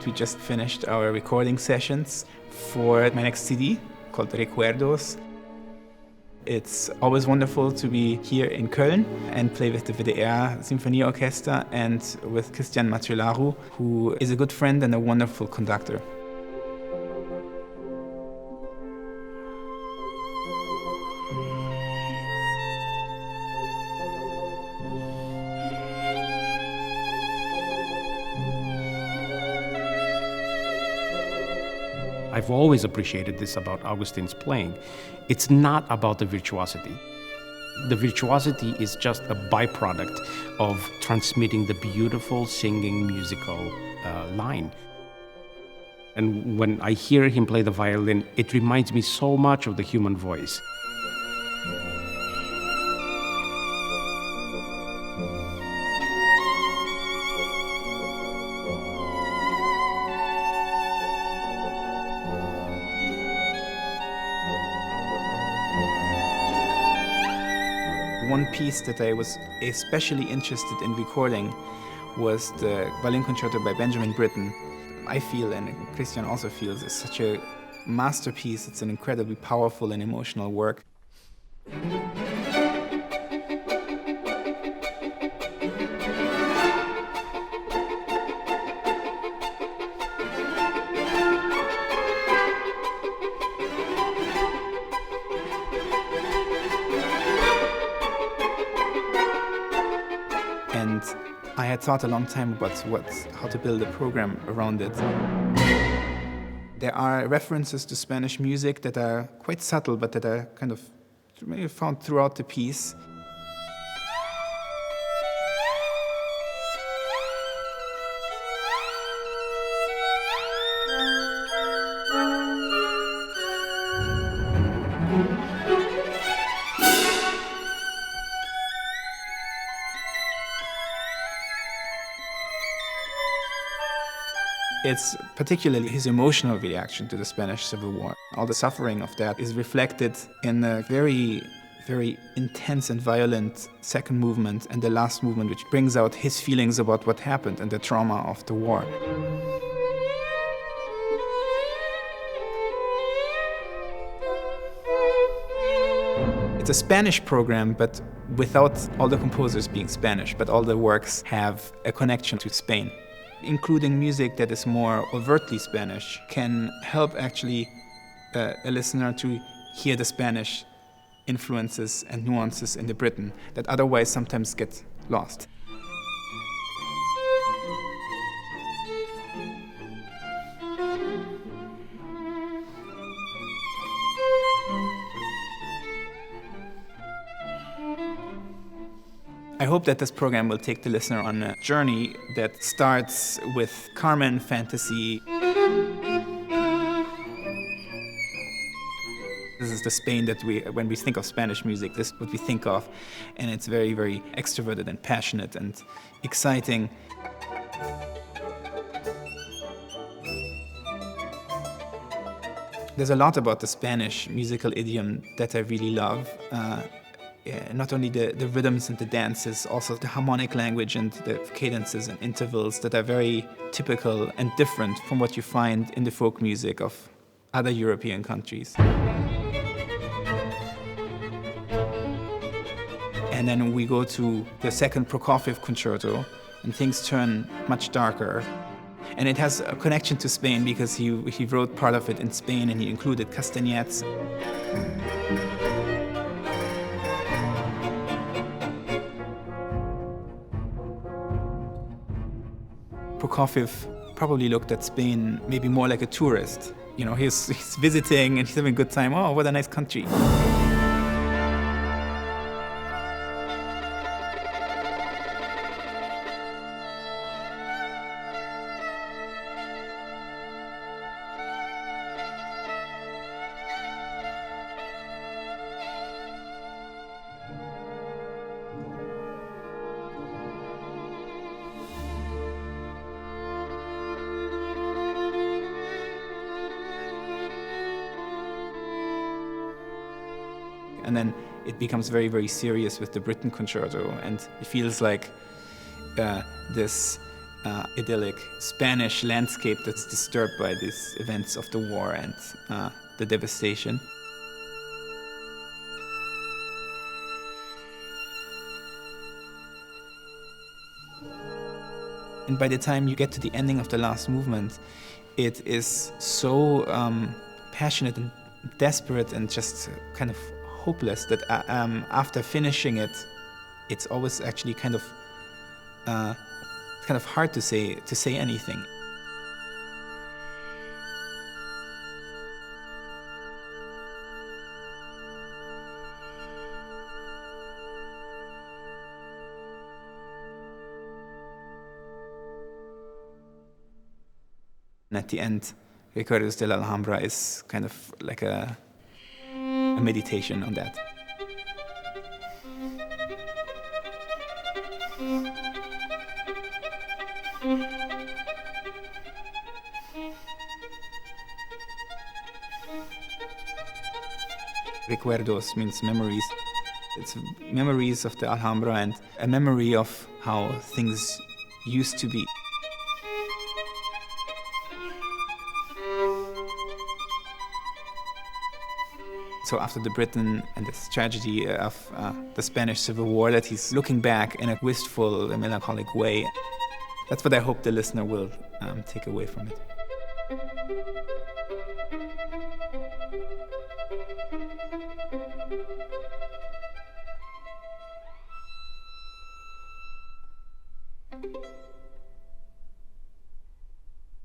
We just finished our recording sessions for my next CD called Recuerdos. It's always wonderful to be here in Köln and play with the WDR Symphonieorchester and with Cristian Macelaru, who is a good friend and a wonderful conductor. I've always appreciated this about Augustin's playing. It's not about the virtuosity. The virtuosity is just a byproduct of transmitting the beautiful singing musical line. And when I hear him play the violin, it reminds me so much of the human voice. One piece that I was especially interested in recording was the violin concerto by Benjamin Britten. I feel, and Christian also feels, it's such a masterpiece. It's an incredibly powerful and emotional work. And I had thought a long time about how to build a program around it. There are references to Spanish music that are quite subtle, but that are kind of found throughout the piece. It's particularly his emotional reaction to the Spanish Civil War. All the suffering of that is reflected in a very, very intense and violent second movement and the last movement, which brings out his feelings about what happened and the trauma of the war. It's a Spanish program, but without all the composers being Spanish, but all the works have a connection to Spain. Including music that is more overtly Spanish can help actually a listener to hear the Spanish influences and nuances in the Britten that otherwise sometimes get lost. I hope that this program will take the listener on a journey that starts with Carmen fantasy. This is the Spain that when we think of Spanish music, this is what we think of. And it's very, very extroverted and passionate and exciting. There's a lot about the Spanish musical idiom that I really love. Not only the rhythms and the dances, also the harmonic language and the cadences and intervals that are very typical and different from what you find in the folk music of other European countries. And then we go to the second Prokofiev concerto, and things turn much darker. And it has a connection to Spain because he wrote part of it in Spain and he included castanets. Prokofiev probably looked at Spain maybe more like a tourist. You know, he's visiting and he's having a good time. Oh, what a nice country. And then it becomes very, very serious with the Britten concerto, and it feels like this idyllic Spanish landscape that's disturbed by these events of the war and the devastation. And by the time you get to the ending of the last movement, it is so passionate and desperate and just kind of hopeless that after finishing it, it's always actually kind of hard to say anything. And at the end, Recuerdos de la Alhambra is kind of like a meditation on that. Recuerdos means memories. It's memories of the Alhambra and a memory of how things used to be. So after the Britain and this tragedy of the Spanish Civil War, that he's looking back in a wistful and melancholic way. That's what I hope the listener will take away from it.